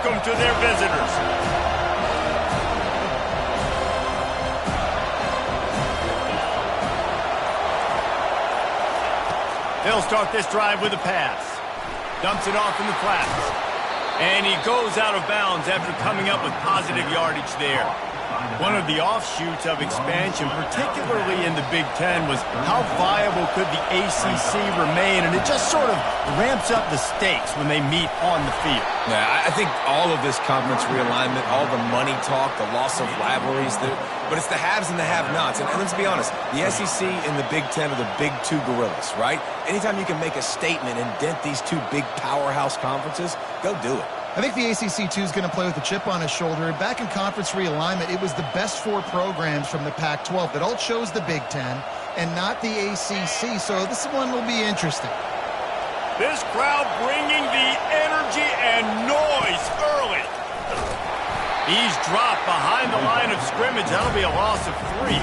welcome to their visitors. They'll start this drive with a pass. Dumps it off in the flats. And he goes out of bounds after coming up with positive yardage there. One of the offshoots of expansion, particularly in the Big Ten, was how viable could the ACC remain, and it just sort of ramps up the stakes when they meet on the field. Yeah, I think all of this conference realignment, all the money talk, the loss of rivalries, but it's the haves and the have-nots. And let's be honest, the SEC and the Big Ten are the big two gorillas, right? Anytime you can make a statement and dent these two big powerhouse conferences, go do it. I think the ACC, too, is going to play with a chip on his shoulder. And back in conference realignment, it was the best four programs from the Pac-12 that all chose the Big Ten and not the ACC. So this one will be interesting. This crowd bringing the energy and noise early. He's dropped behind the line of scrimmage. That'll be a loss of 3.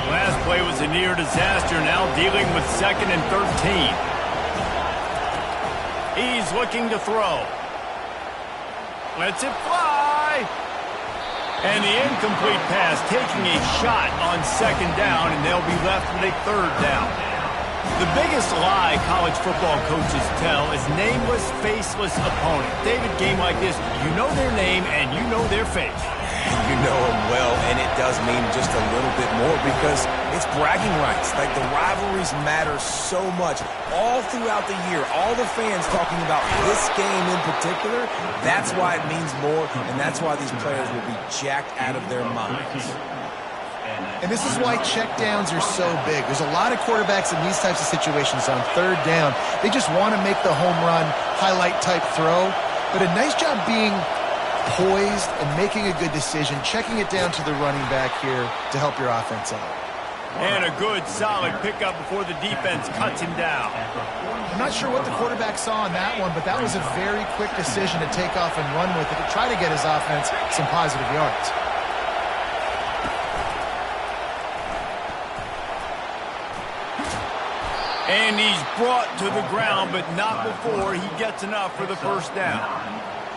Last play was a near disaster, now dealing with 2nd and 13. He's looking to throw. Lets it fly. And the incomplete pass taking a shot on 2nd down, and they'll be left with a 3rd down. The biggest lie college football coaches tell is nameless, faceless opponent. David, game like this, you know their name and you know their face. You know them well, and it does mean just a little bit more because it's bragging rights. Like, the rivalries matter so much all throughout the year. All the fans talking about this game in particular, that's why it means more, and that's why these players will be jacked out of their minds. And this is why checkdowns are so big. There's a lot of quarterbacks in these types of situations on 3rd down. They just want to make the home run, highlight-type throw. But a nice job being poised and making a good decision, checking it down to the running back here to help your offense out. And a good, solid pickup before the defense cuts him down. I'm not sure what the quarterback saw on that one, but that was a very quick decision to take off and run with it to try to get his offense some positive yards. And he's brought to the ground, but not before he gets enough for the 1st down.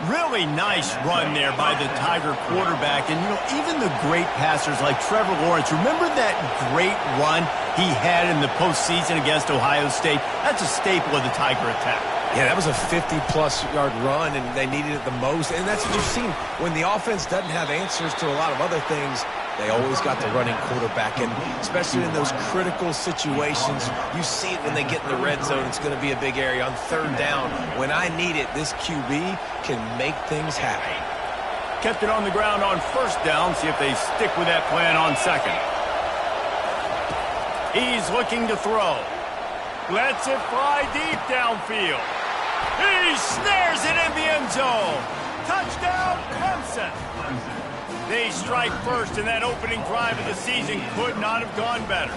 Really nice run there by the Tiger quarterback. And, you know, even the great passers like Trevor Lawrence, remember that great run he had in the postseason against Ohio State? That's a staple of the Tiger attack. Yeah, that was a 50-plus yard run, and they needed it the most. And that's what you've seen. When the offense doesn't have answers to a lot of other things, they always got the running quarterback. And especially in those critical situations, you see it when they get in the red zone. It's going to be a big area on 3rd down. When I need it, this QB can make things happen. Kept it on the ground on 1st down. See if they stick with that plan on 2nd. He's looking to throw. Lets it fly deep downfield. He snares it in the end zone. Touchdown, Clemson. They strike first, and that opening drive of the season could not have gone better.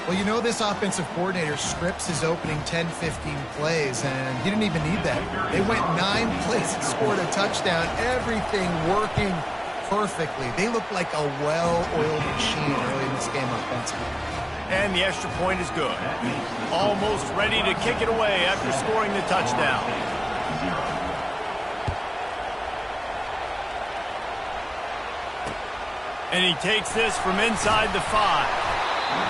Well, you know this offensive coordinator scripts his opening 10, 15 plays, and he didn't even need that. They went 9 plays and scored a touchdown, everything working perfectly. They looked like a well-oiled machine early in this game offensively. And the extra point is good. Almost ready to kick it away after scoring the touchdown. And he takes this from inside the 5.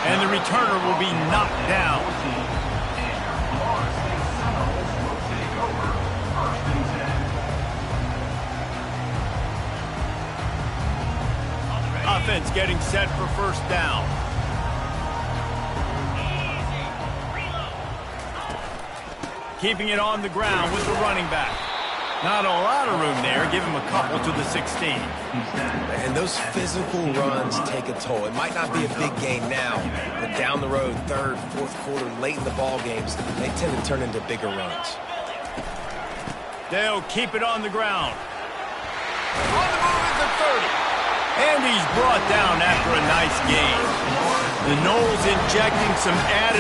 And the returner will be knocked down. Offense getting set for 1st down. Keeping it on the ground with the running back. Not a lot of room there. Give him a couple to the 16. And those physical runs take a toll. It might not be a big game now, but down the road, 3rd, 4th quarter, late in the ball games, they tend to turn into bigger runs. They'll keep it on the ground. On the move at the 30. And he's brought down after a nice game. The Noles injecting some added.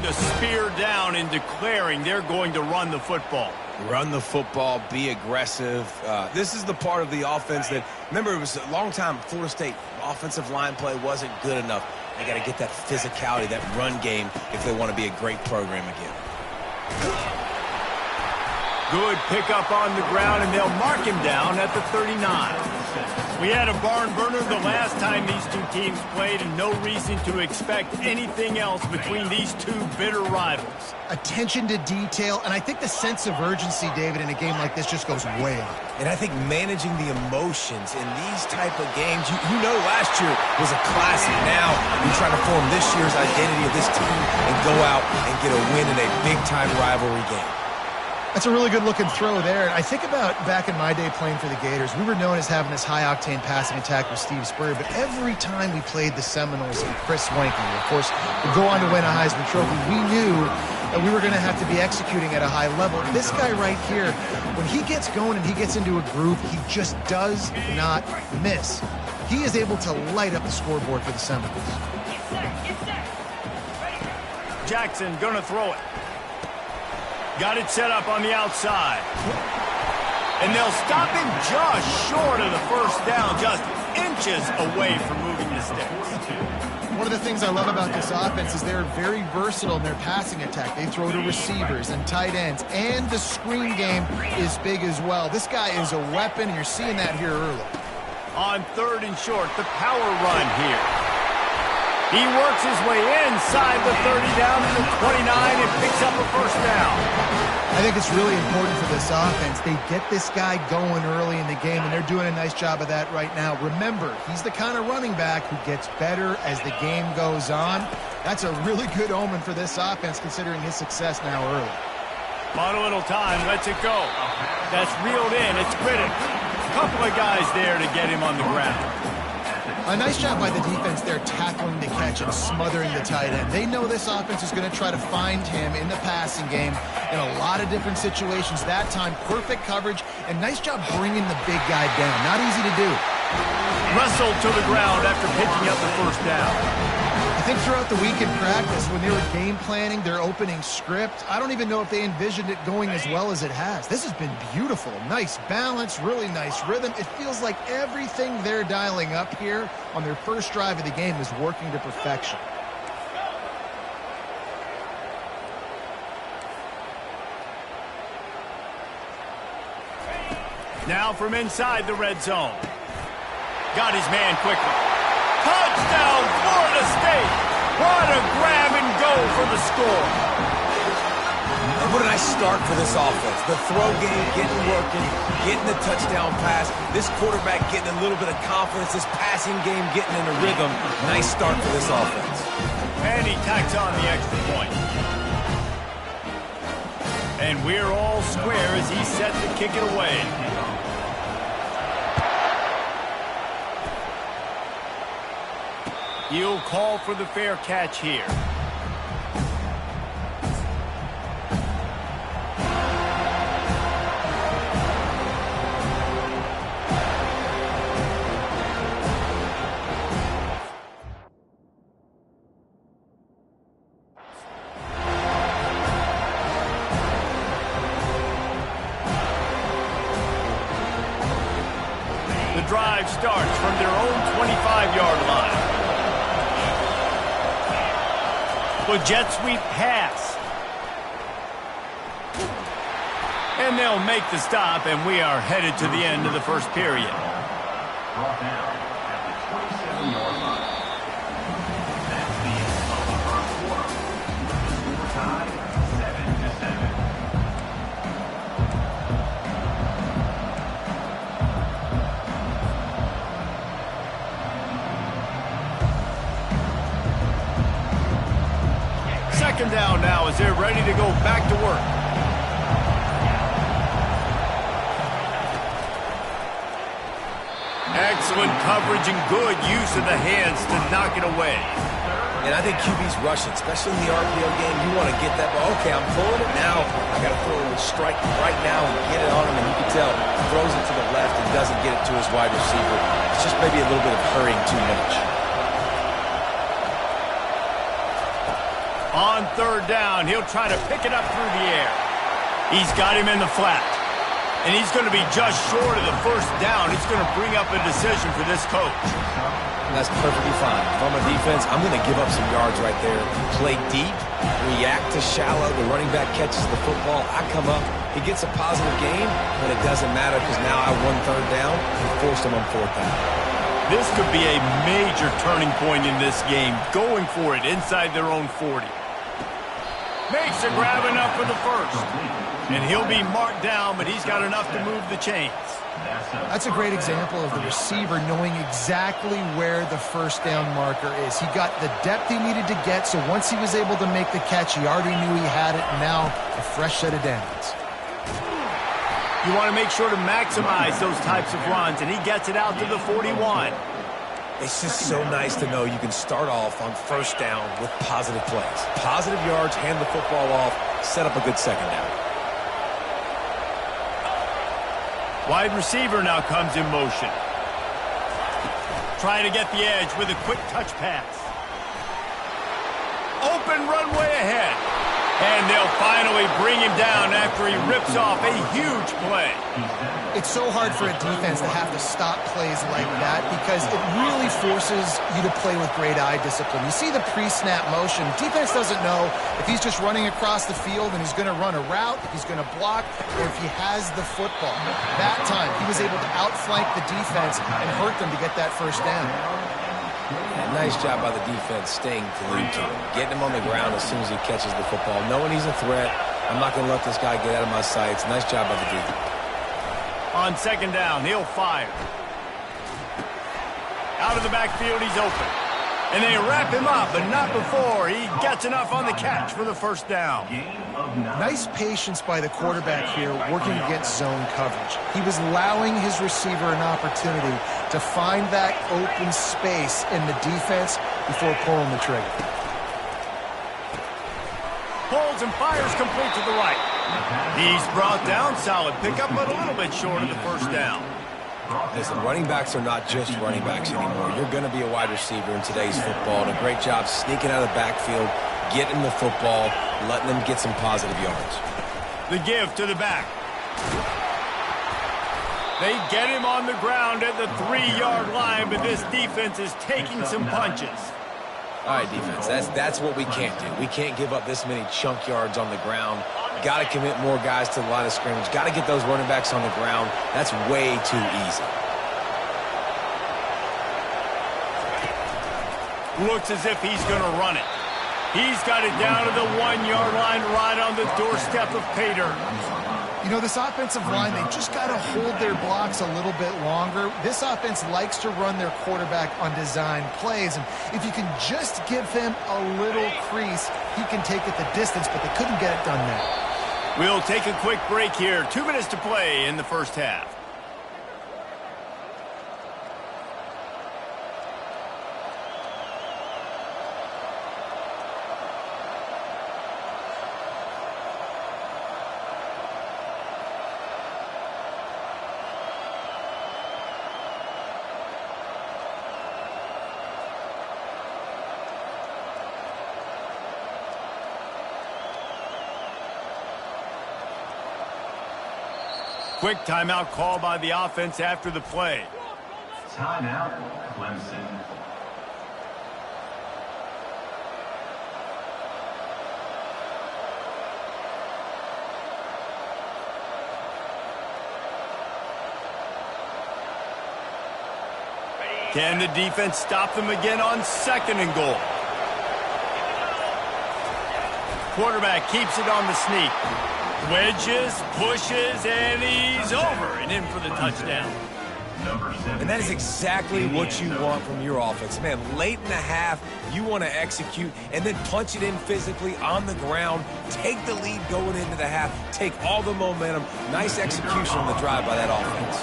The spear down and declaring they're going to run the football. Run the football, be aggressive. This is the part of the offense that, remember, it was a long time, Florida State offensive line play wasn't good enough. They got to get that physicality, that run game, if they want to be a great program again. Good pickup on the ground, and they'll mark him down at the 39. We had a barn burner the last time these two teams played, and no reason to expect anything else between these two bitter rivals. Attention to detail, and I think the sense of urgency, David, in a game like this just goes way up. And I think managing the emotions in these type of games, you know last year was a classic. Now you're trying to form this year's identity of this team and go out and get a win in a big-time rivalry game. That's a really good-looking throw there. I think about back in my day playing for the Gators, we were known as having this high-octane passing attack with Steve Spurrier, but every time we played the Seminoles and Chris Swanky, of course, would go on to win a Heisman Trophy, we knew that we were going to have to be executing at a high level. This guy right here, when he gets going and he gets into a groove, he just does not miss. He is able to light up the scoreboard for the Seminoles. Jackson gonna throw it. Got it set up on the outside. And they'll stop him just short of the first down, just inches away from moving the sticks. One of the things I love about this offense is they're very versatile in their passing attack. They throw to receivers and tight ends, and the screen game is big as well. This guy is a weapon, and you're seeing that here early. On 3rd and short, the power run here. He works his way inside the 30 down to the 29 and picks up a first down. I think it's really important for this offense. They get this guy going early in the game, and they're doing a nice job of that right now. Remember, he's the kind of running back who gets better as the game goes on. That's a really good omen for this offense, considering his success now early. On a little time, lets it go. That's reeled in. It's Riddick. A couple of guys there to get him on the ground. A nice job by the defense there, tackling the catch and smothering the tight end. They know this offense is going to try to find him in the passing game in a lot of different situations. That time, perfect coverage, and nice job bringing the big guy down. Not easy to do. Wrestled to the ground after picking up the first down. I think throughout the week in practice, when they were game planning their opening script, I don't even know if they envisioned it going as well as it has. This has been beautiful. Nice balance, really nice rhythm. It feels like everything they're dialing up here on their first drive of the game is working to perfection. Now from inside the red zone. Got his man quickly. Touchdown, Florida State! What a grab and go for the score. And what a nice start for this offense. The throw game getting working, getting the touchdown pass. This quarterback getting a little bit of confidence. This passing game getting in a rhythm. Nice start for this offense. And he tacks on the extra point. And we're all square as he's set to kick it away. He'll call for the fair catch here. The drive starts from their own 25-yard line. The jet sweep pass. And they'll make the stop, and we are headed to the end of the first period. Brought down at the 27-yard line. That's the end of the first quarter. Score tied 7-7. Second down now as they're ready to go back to work. Excellent coverage and good use of the hands to knock it away. And I think QB's rushing, especially in the RPO game. You want to get that ball. Okay, I'm pulling it now. I got to throw it with strike right now and get it on him. And you can tell, throws it to the left and doesn't get it to his wide receiver. It's just maybe a little bit of hurrying too much. On third down, he'll try to pick it up through the air. He's got him in the flat. And he's going to be just short of the first down. He's going to bring up a decision for this coach. That's perfectly fine. From a defense, I'm going to give up some yards right there. Play deep, react to shallow. The running back catches the football. I come up. He gets a positive gain, but it doesn't matter because now I won third down and forced him on fourth down. This could be a major turning point in this game. Going for it inside their own 40. Makes a grab enough for the first. And he'll be marked down, but he's got enough to move the chains. That's a great example of the receiver knowing exactly where the first down marker is. He got the depth he needed to get, so once he was able to make the catch, he already knew he had it, and now a fresh set of downs. You want to make sure to maximize those types of runs, and he gets it out to the 41. It's just so nice to know you can start off on first down with positive plays. Positive yards, hand the football off, set up a good second down. Wide receiver now comes in motion. Trying to get the edge with a quick touch pass. Open runway ahead. And they'll finally bring him down after he rips off a huge play. It's so hard for a defense to have to stop plays like that because it really forces you to play with great eye discipline. You see the pre-snap motion. Defense doesn't know if he's just running across the field and he's going to run a route, if he's going to block, or if he has the football. That time, he was able to outflank the defense and hurt them to get that first down. Yeah, nice job by the defense staying glued to him, getting him on the ground as soon as he catches the football, knowing he's a threat. I'm not going to let this guy get out of my sights. Nice job by the defense. On second down, he'll fire. Out of the backfield, he's open. And they wrap him up, but not before he gets enough on the catch for the first down. Nice patience by the quarterback here working against zone coverage. He was allowing his receiver an opportunity to find that open space in the defense before pulling the trigger. Pulls and fires complete to the right. He's brought down, solid pickup, but a little bit short of the first down. Listen, running backs are not just running backs anymore. You're going to be a wide receiver in today's football. And a great job sneaking out of the backfield, getting the football, letting them get some positive yards. The give to the back. They get him on the ground at the 3-yard line, but this defense is taking some punches. All right, defense, that's what we can't do. We can't give up this many chunk yards on the ground. Got to commit more guys to the line of scrimmage. Got to get those running backs on the ground. That's way too easy. Looks as if he's going to run it. He's got it down to the 1-yard line right on the doorstep of pay dirt. You know, this offensive line, they just got to hold their blocks a little bit longer. This offense likes to run their quarterback on design plays, and if you can just give him a little crease, he can take it the distance, but they couldn't get it done now. We'll take a quick break here. 2 minutes to play in the first half. Quick timeout call by the offense after the play. Timeout, Clemson. Can the defense stop them again on second and goal? Quarterback keeps it on the sneak. Wedges, pushes, and he's over and in for the touchdown. And that is exactly what you want from your offense. Man, late in the half, you want to execute and then punch it in physically on the ground, take the lead going into the half, take all the momentum. Nice execution on the drive by that offense.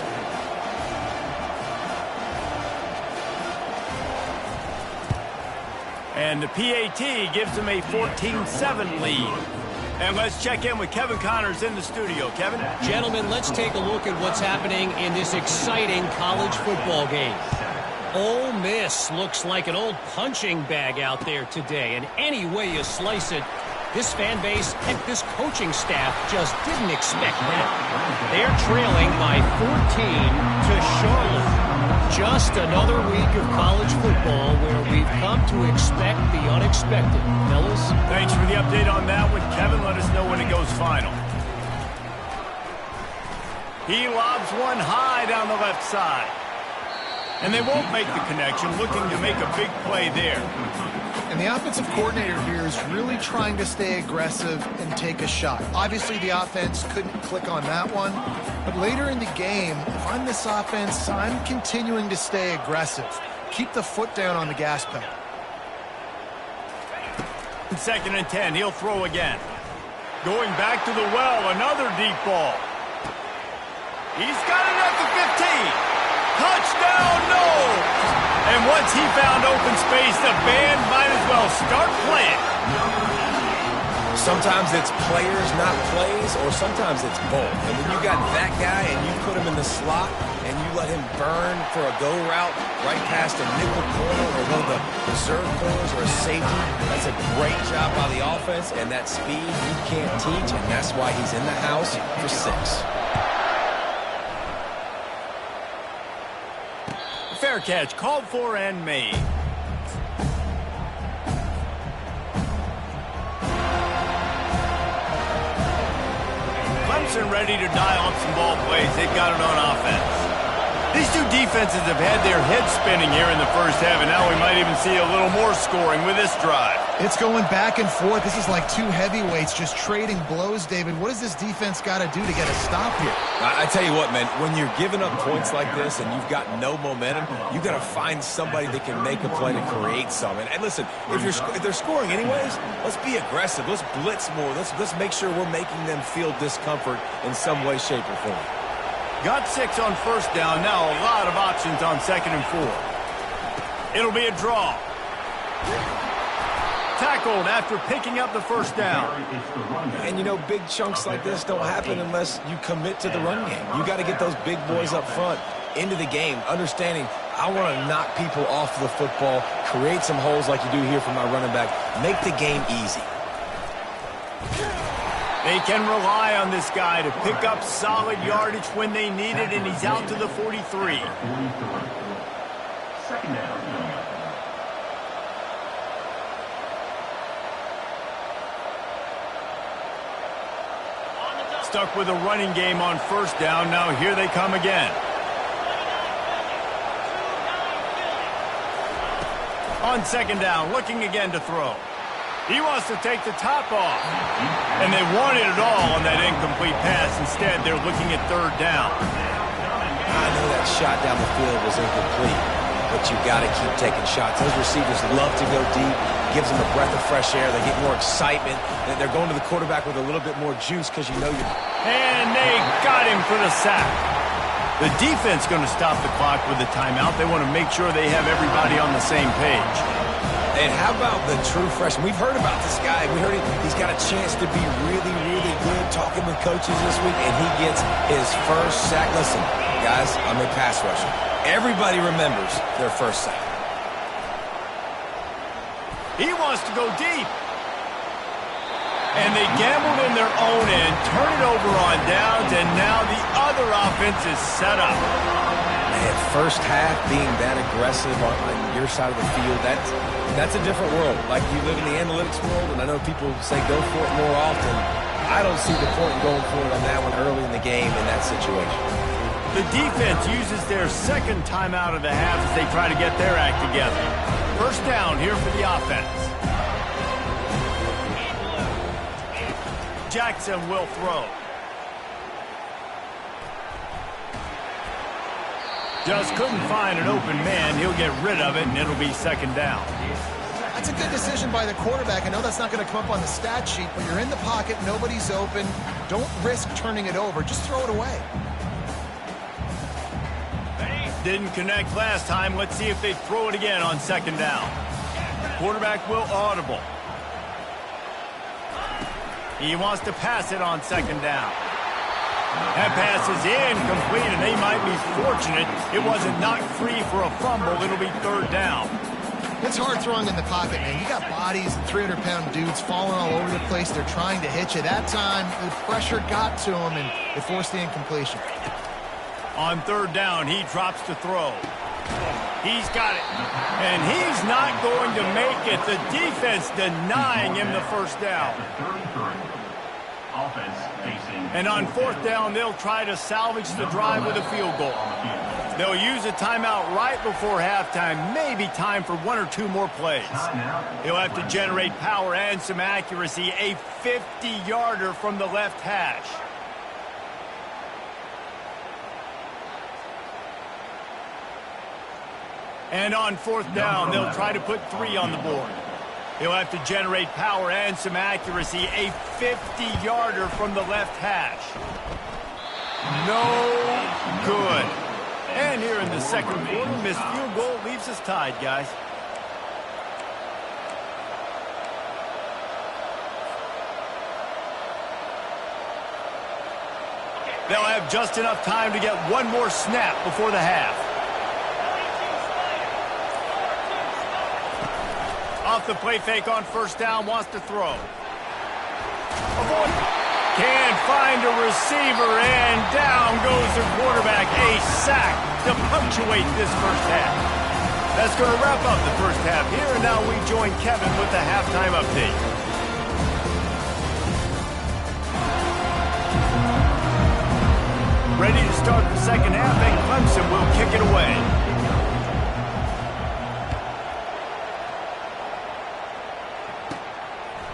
And the PAT gives them a 14-7 lead. And let's check in with Kevin Connors in the studio. Kevin? Gentlemen, let's take a look at what's happening in this exciting college football game. Ole Miss looks like an old punching bag out there today. And any way you slice it, This fan base, heck, this coaching staff just didn't expect that. They're trailing by 14 to Charlotte. Just another week of college football where we've come to expect the unexpected. Fellas? Thanks for the update on that one, Kevin. Let us know when it goes final. He lobs one high down the left side. And they won't make the connection, looking to make a big play there. And the offensive coordinator here is really trying to stay aggressive and take a shot. Obviously, the offense couldn't click on that one. But later in the game, if I'm this offense, I'm continuing to stay aggressive. Keep the foot down on the gas pedal. 2nd and 10, he'll throw again. Going back to the well, another deep ball. He's got it at the 15. Touchdown, no! And once he found open space, the band might as well start playing. Sometimes it's players, not plays, or sometimes it's both. And when you got that guy and you put him in the slot and you let him burn for a go route right past a nickel corner or one of the reserve corners or a safety, that's a great job by the offense, and that speed you can't teach, and that's why he's in the house for 6. Fair catch, called for and made. Clemson ready to dial up some ball plays. They've got it on offense. These two defenses have had their heads spinning here in the first half, and now we might even see a little more scoring with this drive. It's going back and forth. This is like two heavyweights just trading blows, David. What does this defense got to do to get a stop here? I tell you what, man, when you're giving up points like this and you've got no momentum, you got to find somebody that can make a play to create something. And listen, if they're scoring anyways, let's be aggressive. Let's blitz more. Let's make sure we're making them feel discomfort in some way, shape, or form. Got 6 on 1st down. Now a lot of options on 2nd and 4. It'll be a draw. Tackled after picking up the 1st down. And, you know, big chunks like this don't happen unless you commit to the run game. You got to get those big boys up front into the game, understanding I want to knock people off the football, create some holes like you do here for my running back, make the game easy. They can rely on this guy to pick up solid yardage when they need it, and he's out to the 43. 2nd down. Stuck with a running game on 1st down. Now here they come again. On 2nd down, looking again to throw. He wants to take the top off. And they wanted it all on that incomplete pass. Instead, they're looking at 3rd down. I know that shot down the field was incomplete, but you got to keep taking shots. Those receivers love to go deep. Gives them a breath of fresh air. They get more excitement. They're going to the quarterback with a little bit more juice because you know you're... And they got him for the sack. The defense going to stop the clock with the timeout. They want to make sure they have everybody on the same page. And how about the true freshman? We've heard about this guy. We heard he's got a chance to be really, really good talking with coaches this week, and he gets his first sack. Listen, guys, I'm a pass rusher. Everybody remembers their first sack. He wants to go deep. And they gambled in their own end, turn it over on downs, and now the other offense is set up. Man, first half being that aggressive on your side of the field, that's a different world. Like, you live in the analytics world, and I know people say go for it more often. I don't see the point in going for it on that one early in the game in that situation. The defense uses their 2nd timeout of the half as they try to get their act together. 1st down here for the offense. Jackson will throw. Just couldn't find an open man. He'll get rid of it, and it'll be 2nd down. That's a good decision by the quarterback. I know that's not going to come up on the stat sheet, but you're in the pocket, nobody's open. Don't risk turning it over. Just throw it away. Didn't connect last time. Let's see if they throw it again on 2nd down. Quarterback will audible. He wants to pass it on 2nd down. That pass is incomplete, and they might be fortunate it wasn't knocked free for a fumble. It'll be 3rd down. It's hard throwing in the pocket, man. You got bodies and 300-pound dudes falling all over the place. They're trying to hit you. That time, the pressure got to him, and it forced the incompletion. On third down, he drops to throw. He's got it. And he's not going to make it. The defense denying him the first down. And on fourth down, they'll try to salvage the drive with a field goal. They'll use a timeout right before halftime, maybe time for one or two more plays. He'll have to generate power and some accuracy, a 50-yarder from the left hash. And on fourth down, they'll try to put 3 on the board. He'll have to generate power and some accuracy, a 50-yarder from the left hash. No good. And here in the second quarter, missed field goal leaves us tied, guys. They'll have just enough time to get one more snap before the half. Off the play fake on first down, wants to throw. Can't find a receiver, and down goes the quarterback. A sack to punctuate this first half. That's going to wrap up the first half here, and now we join Kevin with the halftime update. Ready to start the second half, and Clemson will kick it away.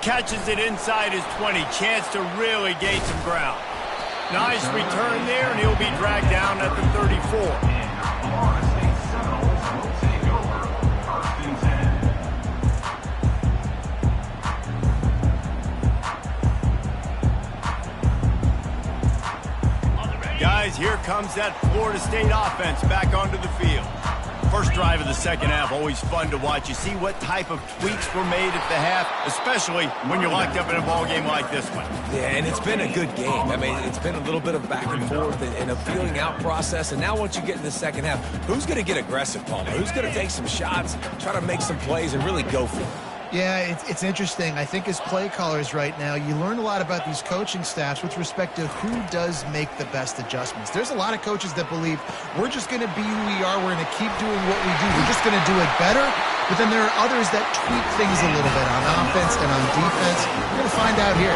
Catches it inside his 20. Chance to really gain some ground. Nice return there, and he'll be dragged down at the 34. Guys, here comes that Florida State offense back onto the field. First drive of the second half, always fun to watch. You see what type of tweaks were made at the half, especially when you're locked up in a ball game like this one. Yeah, and it's been a good game. I mean, it's been a little bit of back and forth and a feeling out process. And now once you get in the second half, who's going to get aggressive, Palmer? Who's going to take some shots, try to make some plays, and really go for it? Yeah, it's interesting. I think as play callers right now, you learn a lot about these coaching staffs with respect to who does make the best adjustments. There's a lot of coaches that believe we're just going to be who we are. We're going to keep doing what we do. We're just going to do it better. But then there are others that tweak things a little bit on offense and on defense. We're going to find out here.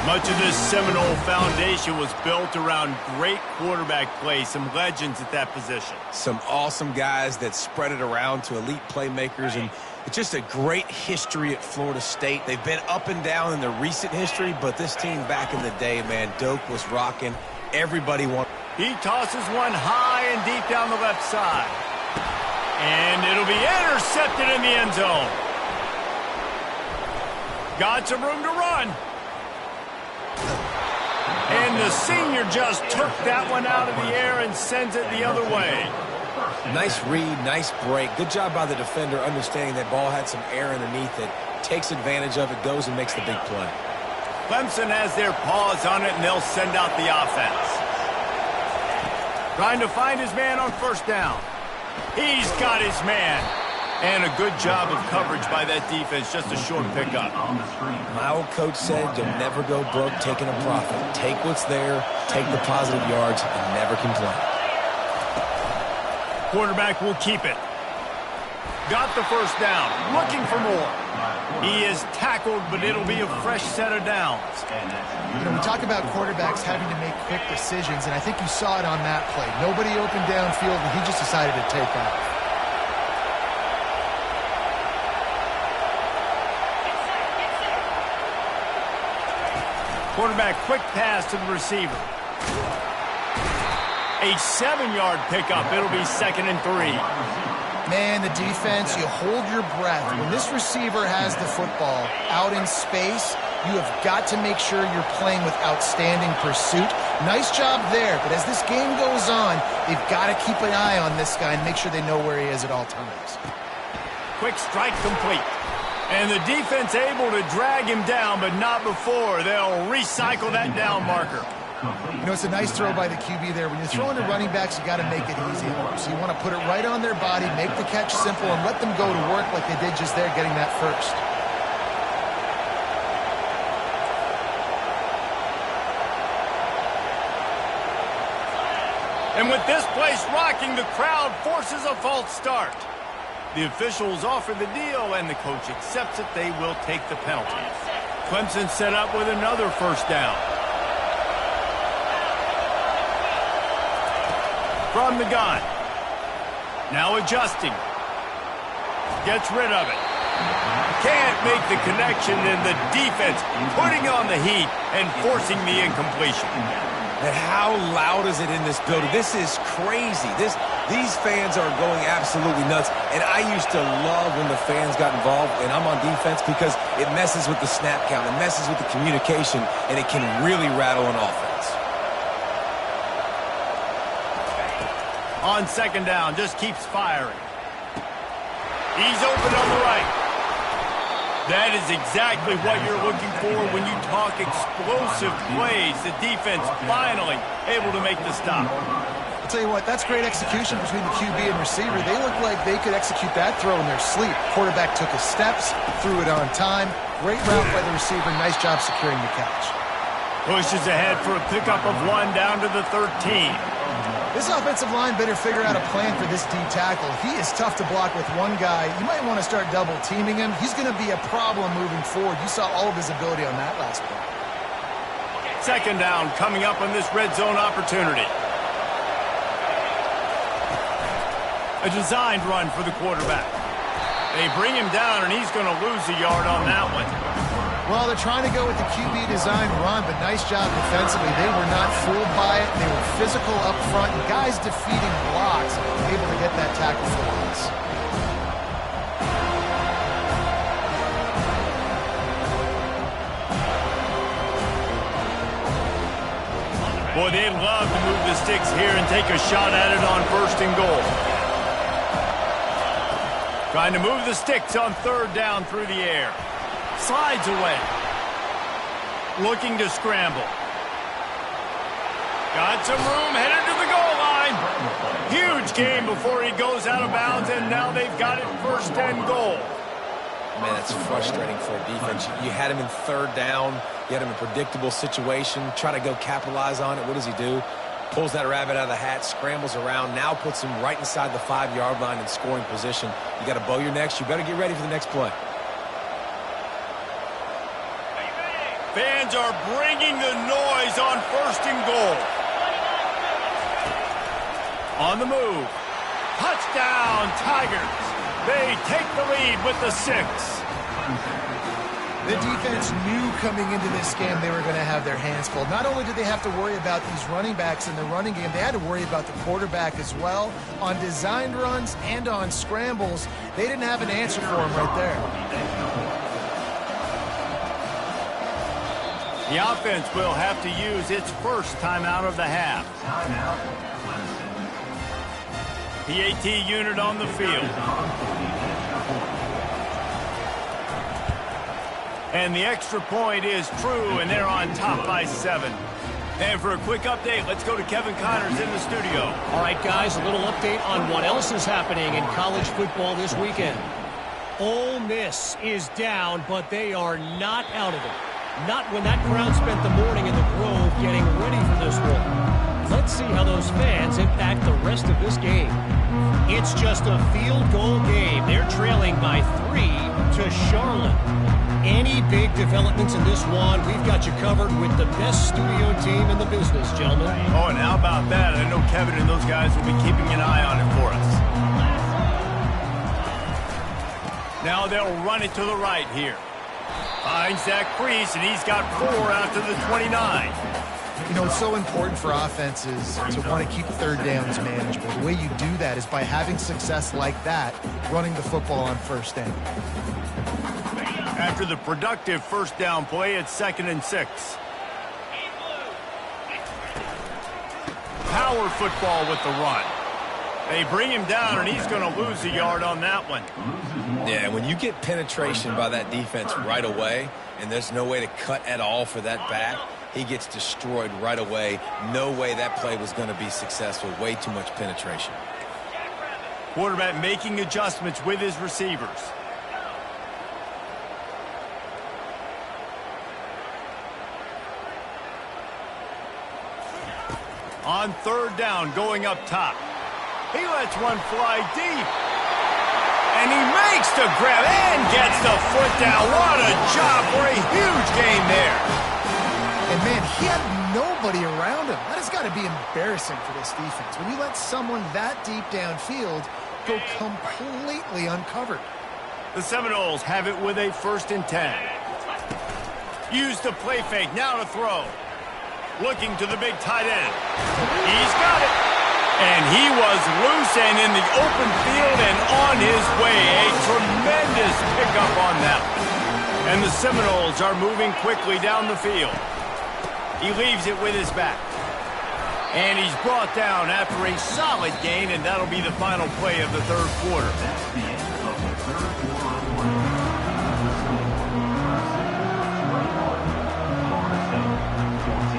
Much of this Seminole foundation was built around great quarterback play, some legends at that position. Some awesome guys that spread it around to elite playmakers, and it's just a great history at Florida State. They've been up and down in the recent history, but this team back in the day, man, Doak was rocking. Everybody wanted. He tosses one high and deep down the left side. And it'll be intercepted in the end zone. Got some room to run. And the senior just took that one out of the air and sends it the other way. Nice read, nice break. Good job by the defender understanding that ball had some air underneath it. Takes advantage of it, goes and makes the big play. Clemson has their paws on it, and they'll send out the offense. Trying to find his man on first down. He's got his man. And a good job of coverage by that defense. Just a short pickup. My old coach said you'll never go broke taking a profit. Take what's there, take the positive yards, and never complain. Quarterback will keep it. Got the first down. Looking for more. He is tackled, but it'll be a fresh set of downs. You know, we talk about quarterbacks having to make quick decisions, and I think you saw it on that play. Nobody opened downfield, and he just decided to take off. Quarterback quick pass to the receiver. A 7-yard pickup. It'll be 2nd and 3. Man, the defense, you hold your breath. When this receiver has the football out in space, you have got to make sure you're playing with outstanding pursuit. Nice job there, but as this game goes on, they've got to keep an eye on this guy and make sure they know where he is at all times. Quick strike complete. And the defense able to drag him down, but not before. They'll recycle that down marker. You know, it's a nice throw by the QB there. When you're throwing to running backs, you got to make it easy on them. So you want to put it right on their body, make the catch simple, and let them go to work like they did just there, getting that first. And with this place rocking, the crowd forces a false start. The officials offer the deal, and the coach accepts it. They will take the penalty. Clemson set up with another first down. From the gun. Now adjusting. Gets rid of it. Can't make the connection, and the defense putting on the heat and forcing the incompletion. And how loud is it in this building? This is crazy. These fans are going absolutely nuts. And I used to love when the fans got involved, and I'm on defense, because it messes with the snap count. It messes with the communication, and it can really rattle an offense. On second down, just keeps firing. He's open on the right. That is exactly what you're looking for when you talk explosive plays. The defense finally able to make the stop. I'll tell you what, that's great execution between the QB and receiver. They look like they could execute that throw in their sleep. Quarterback took his steps, threw it on time. Great route by the receiver. Nice job securing the catch. Pushes ahead for a pickup of 1 down to the 13. This offensive line better figure out a plan for this D tackle. He is tough to block with one guy. You might want to start double teaming him. He's going to be a problem moving forward. You saw all of his ability on that last play. Second down coming up on this red zone opportunity. A designed run for the quarterback. They bring him down, and he's going to lose a yard on that one. Well, they're trying to go with the QB design run, but nice job defensively. They were not fooled by it. They were physical up front, and guys defeating blocks, able to get that tackle for loss. Boy, they'd love to move the sticks here and take a shot at it on first and goal. Trying to move the sticks on third down through the air. Slides away. Looking to scramble. Got some room, headed to the goal line. Huge game before he goes out of bounds, and now they've got it first and goal. Man, that's frustrating for a defense. You had him in third down. You had him in a predictable situation. Try to go capitalize on it. What does he do? Pulls that rabbit out of the hat, scrambles around, now puts him right inside the 5-yard line in scoring position. You got to bow your necks. You better get ready for the next play. Fans are bringing the noise on first and goal. On the move. Touchdown, Tigers. They take the lead with the 6. The defense knew coming into this game they were going to have their hands full. Not only did they have to worry about these running backs in the running game, they had to worry about the quarterback as well. On designed runs and on scrambles, they didn't have an answer for him right there. The offense will have to use its first timeout of the half. PAT unit on the field. And the extra point is true, and they're on top by 7. And for a quick update, let's go to Kevin Connors in the studio. All right, guys, a little update on what else is happening in college football this weekend. Ole Miss is down, but they are not out of it. Not when that crowd spent the morning in the Grove getting ready for this one. Let's see how those fans impact the rest of this game. It's just a field goal game. They're trailing by 3 to Charlotte. Any big developments in this one, we've got you covered with the best studio team in the business, gentlemen. Oh, and how about that? I know Kevin and those guys will be keeping an eye on it for us. Now they'll run it to the right here. Finds Zach Priest, and he's got 4 out to the 29. You know, it's so important for offenses to want to keep third downs manageable. The way you do that is by having success like that, running the football on first down. After the productive first down play, it's 2nd and 6. Power football with the run. They bring him down, and he's going to lose a yard on that one. Yeah, when you get penetration by that defense right away, and there's no way to cut at all for that back, he gets destroyed right away. No way that play was going to be successful. Way too much penetration. Quarterback making adjustments with his receivers. On third down, going up top. He lets one fly deep. And he makes the grab and gets the foot down. What a job for a huge gain there. And, man, he had nobody around him. That has got to be embarrassing for this defense. When you let someone that deep downfield go completely uncovered. The Seminoles have it with a 1st and 10. Use the play fake. Now to throw. Looking to the big tight end. He's got it. And he was loose and in the open field and on his way. A tremendous pickup on that one. And the Seminoles are moving quickly down the field. He leaves it with his back. And he's brought down after a solid gain, and that'll be the final play of the third quarter. That's the end of the third quarter of play. Florida State 14.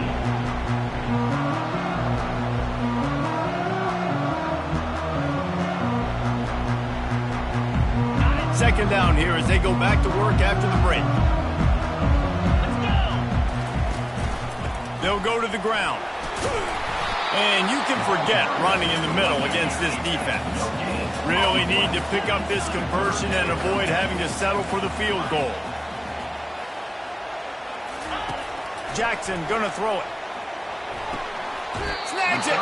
Second down here as they go back to work after the break. They'll go to the ground. And you can forget running in the middle against this defense. Really need to pick up this conversion and avoid having to settle for the field goal. Jackson gonna throw it. Snags it.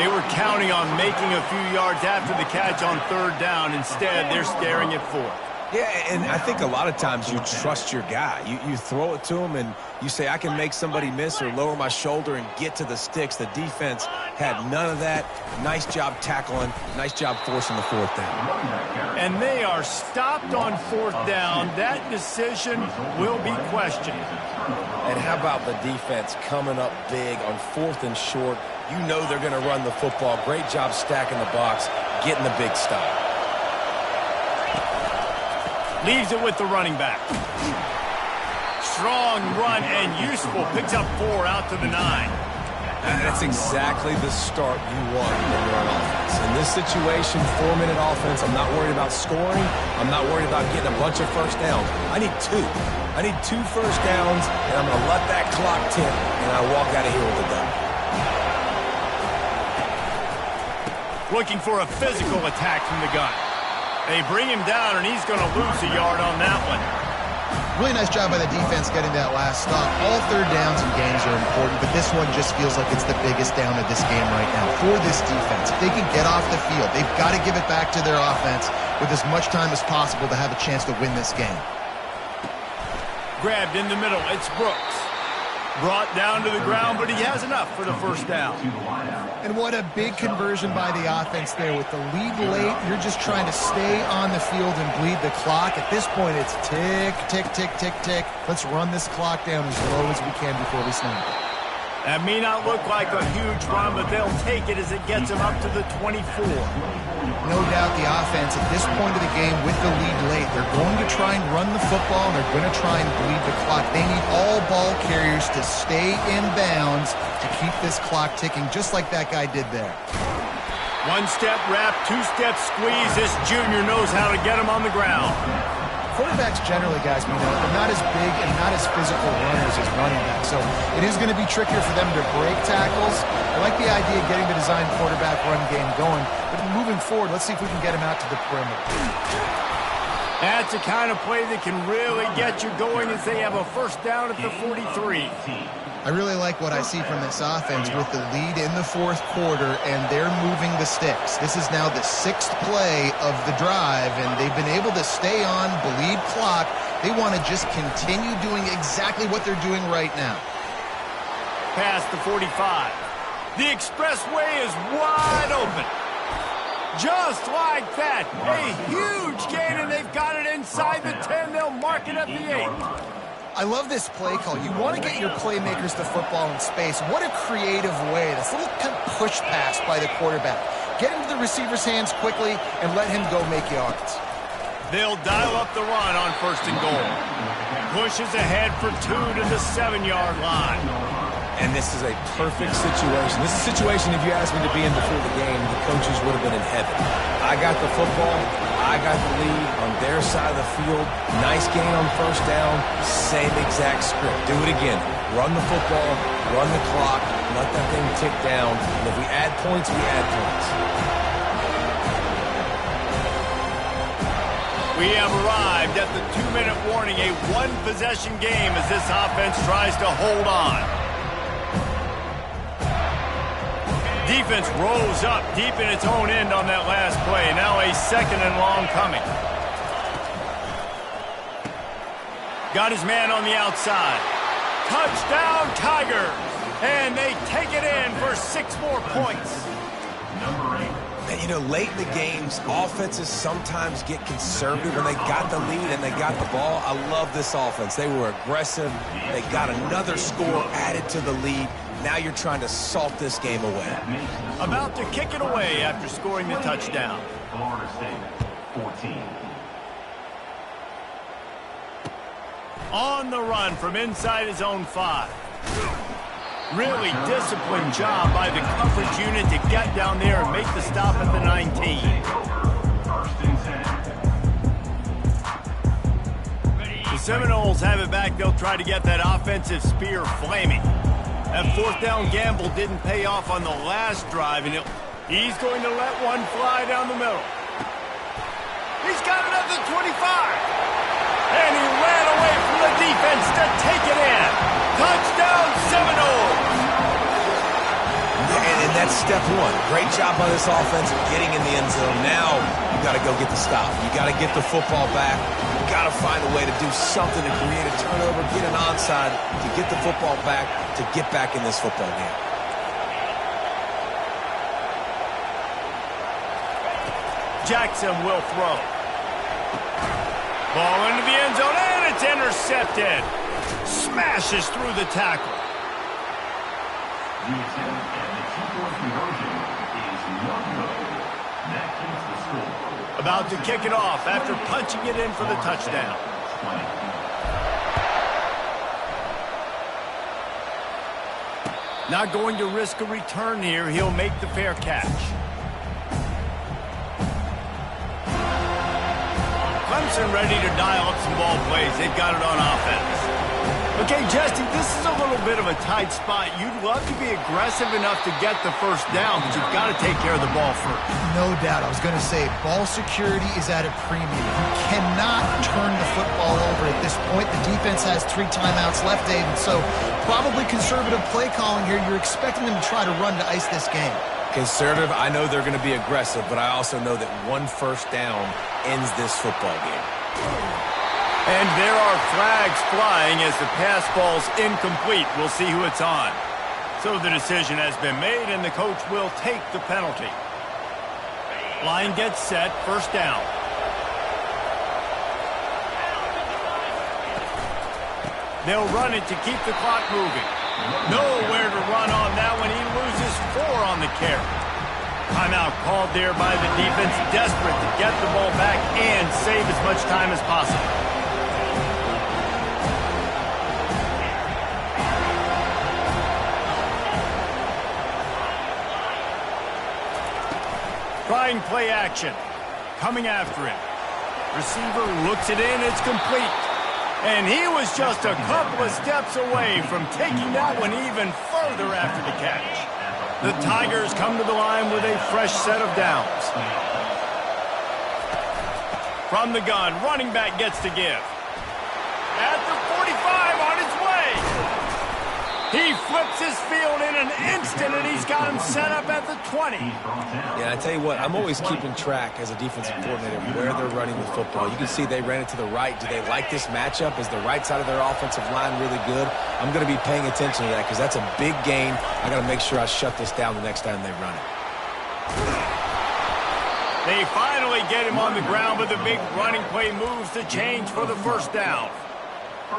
They were counting on making a few yards after the catch on third down. Instead, they're staring at fourth. Yeah, and I think a lot of times you trust your guy. You throw it to him and you say, I can make somebody miss or lower my shoulder and get to the sticks. The defense had none of that. Nice job tackling. Nice job forcing the fourth down. And they are stopped on fourth down. That decision will be questioned. And how about the defense coming up big on 4th and short? You know they're going to run the football. Great job stacking the box, getting the big stop. Leaves it with the running back. Strong run and useful. Picks up 4 out to the 9. That's exactly the start you want when you're on offense. In this situation, 4-minute offense, I'm not worried about scoring. I'm not worried about getting a bunch of first downs. I need 2. I need 2 first downs, and I'm going to let that clock tick, and I walk out of here with a dub. Looking for a physical attack from the gun. They bring him down, and he's going to lose a yard on that one. Really nice job by the defense getting that last stop. All third downs and gains are important, but this one just feels like it's the biggest down of this game right now for this defense. If they can get off the field, they've got to give it back to their offense with as much time as possible to have a chance to win this game. Grabbed in the middle. It's Brooks. Brought down to the ground, but he has enough for the first down. And what a big conversion by the offense there. With the lead late, you're just trying to stay on the field and bleed the clock. At this point, it's tick, tick, tick, tick, tick. Let's run this clock down as low as we can before we snap it. That may not look like a huge run, but they'll take it as it gets them up to the 24. No doubt the offense at this point of the game with the lead late, they're going to try and run the football, and they're going to try and bleed the clock. They need all ball carriers to stay in bounds to keep this clock ticking, just like that guy did there. 1-step wrap, 2-step squeeze. This junior knows how to get him on the ground. Quarterbacks generally, guys, we know, they're not as big and not as physical runners as running backs. So it is going to be trickier for them to break tackles. I like the idea of getting the design quarterback run game going. But moving forward, let's see if we can get him out to the perimeter. That's the kind of play that can really get you going as they have a first down at the 43. I really like what I see from this offense with the lead in the fourth quarter, and they're moving the sticks. This is now the 6th play of the drive, and they've been able to stay on, bleed clock. They want to just continue doing exactly what they're doing right now. Past the 45. The expressway is wide open. Just like that. A huge gain, and they've got it inside the 10. They'll mark it at the 8. I love this play call. You want to get your playmakers to football in space. What a creative way. This little kind of push pass by the quarterback. Get into the receiver's hands quickly and let him go make yards. They'll dial up the run on 1st and goal. Pushes ahead for 2 to the 7-yard line. And this is a perfect situation. This is a situation, if you asked me to be in before the game, the coaches would have been in heaven. I got the football. I got the lead on their side of the field. Nice gain on 1st down. Same exact script. Do it again. Run the football, run the clock, let that thing tick down. And if we add points, we add points. We have arrived at the 2-minute warning, a one-possession game as this offense tries to hold on. Defense rolls up deep in its own end on that last play. Now a 2nd and long coming. Got his man on the outside. Touchdown, Tigers! And they take it in for 6 more points. Number 8. And, you know, late in the games, offenses sometimes get conservative when they got the lead and they got the ball. I love this offense. They were aggressive. They got another score added to the lead. Now you're trying to salt this game away. About to kick it away after scoring the touchdown. Florida State, 14. On the run from inside his own 5. Really disciplined job by the coverage unit to get down there and make the stop at the 19. 1st and 10. The Seminoles have it back. They'll try to get that offensive spear flaming. That 4th down gamble didn't pay off on the last drive, and he's going to let one fly down the middle. He's got another 25. And he ran away from the defense to take it in. Touchdown, Seminoles! And that's step 1. Great job by this offense of getting in the end zone. Now you got to go get the stop. You got to get the football back. You got to find a way to do something to create a turnover, get an onside, to get the football back, to get back in this football game. Jackson will throw. Ball into the end zone, and it's intercepted. Smashes through the tackle. The attempt at the 2-point conversion is no good. That keeps the score. About to kick it off after punching it in for the touchdown. 20. Not going to risk a return here. He'll make the fair catch. Clemson ready to dial up some ball plays. They've got it on offense. Okay, Jesse, this is a little bit of a tight spot. You'd love to be aggressive enough to get the 1st down, but you've got to take care of the ball first. No doubt. I was going to say, ball security is at a premium. You cannot turn the football over at this point. The defense has 3 timeouts left, David, so probably conservative play calling here. You're expecting them to try to run to ice this game. Conservative, I know they're going to be aggressive, but I also know that 1 1st down ends this football game. And there are flags flying as the pass ball's incomplete. We'll see who it's on. So the decision has been made, and the coach will take the penalty. Line gets set, 1st down. They'll run it to keep the clock moving. Nowhere to run on that one. He loses 4 on the carry. Timeout called there by the defense, desperate to get the ball back and save as much time as possible. Trying play action. Coming after him. Receiver looks it in. It's complete. And he was just a couple of steps away from taking that one even further after the catch. The Tigers come to the line with a fresh set of downs. From the gun, running back gets to give. At the 45, on his way. He flips his field in an instant, and he's got him set up at the 20. Yeah, I tell you what, I'm always keeping track as a defensive coordinator where they're running the football. You can see they ran it to the right. Do they like this matchup? Is the right side of their offensive line really good? I'm going to be paying attention to that because that's a big gain. I got to make sure I shut this down the next time they run it. They finally get him on the ground, but the big running play moves the change for the 1st down.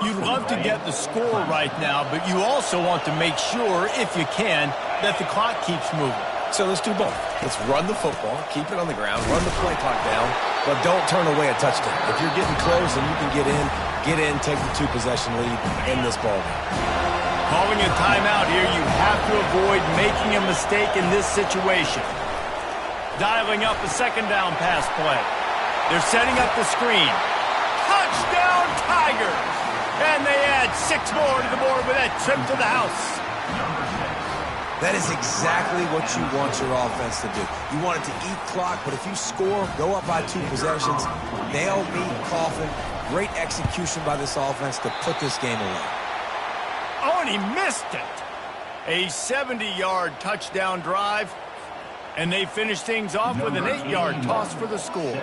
You'd love to get the score right now, but you also want to make sure, if you can, that the clock keeps moving. So let's do both. Let's run the football, keep it on the ground, run the play clock down, but don't turn away a touchdown. If you're getting close and you can get in, take the 2-possession lead in this ballgame. Calling a timeout here, you have to avoid making a mistake in this situation. Dialing up a second down pass play. They're setting up the screen. Touchdown Tigers! And they add 6 more to the board with that trip to the house. That is exactly what you want your offense to do. You want it to eat clock, but if you score, go up by 2 possessions, nail, meet, coffin. Great execution by this offense to put this game away. Oh, and he missed it. A 70-yard touchdown drive. And they finish things off with an 8-yard toss for the score.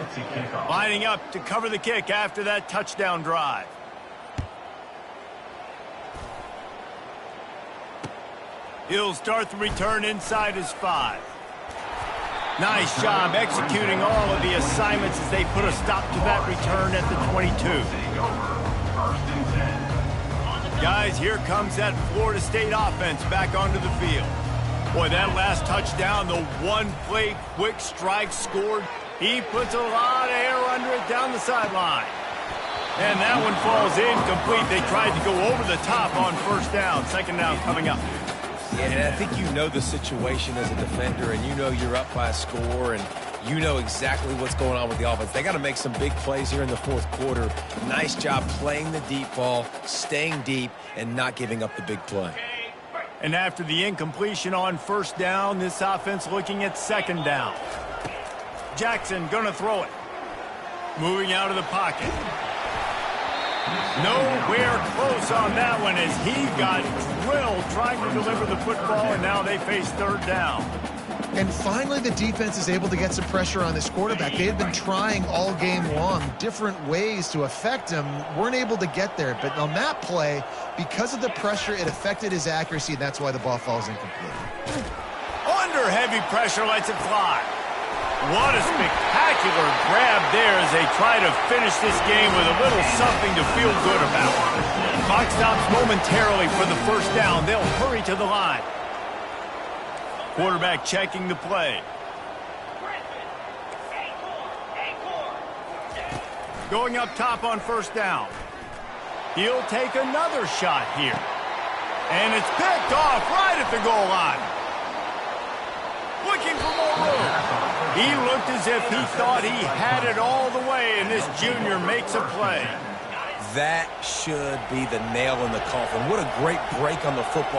Lining up to cover the kick after that touchdown drive. He'll start the return inside his 5. Nice job executing all of the assignments as they put a stop to that return at the 22. Guys, here comes that Florida State offense back onto the field. Boy, that last touchdown, the one-play quick strike scored. He puts a lot of air under it down the sideline. And that one falls incomplete. They tried to go over the top on first down. Second down coming up. Yeah, and I think you know the situation as a defender, and you know you're up by a score, and you know exactly what's going on with the offense. They got to make some big plays here in the fourth quarter. Nice job playing the deep ball, staying deep, and not giving up the big play. And after the incompletion on first down, this offense looking at second down. Jackson gonna throw it. Moving out of the pocket. Nowhere close on that one as he got drilled trying to deliver the football, and now they face third down. And finally, the defense is able to get some pressure on this quarterback. They had been trying all game long different ways to affect him, weren't able to get there. But on that play, because of the pressure, it affected his accuracy, and that's why the ball falls incomplete. Under heavy pressure, lets it fly. What a spectacular grab there as they try to finish this game with a little something to feel good about. Clock stops momentarily for the first down. They'll hurry to the line. Quarterback checking the play. Going up top on first down. He'll take another shot here. And it's picked off right at the goal line. Looking for more room. He looked as if he thought he had it all the way, and this junior makes a play. That should be the nail in the coffin. What a great break on the football.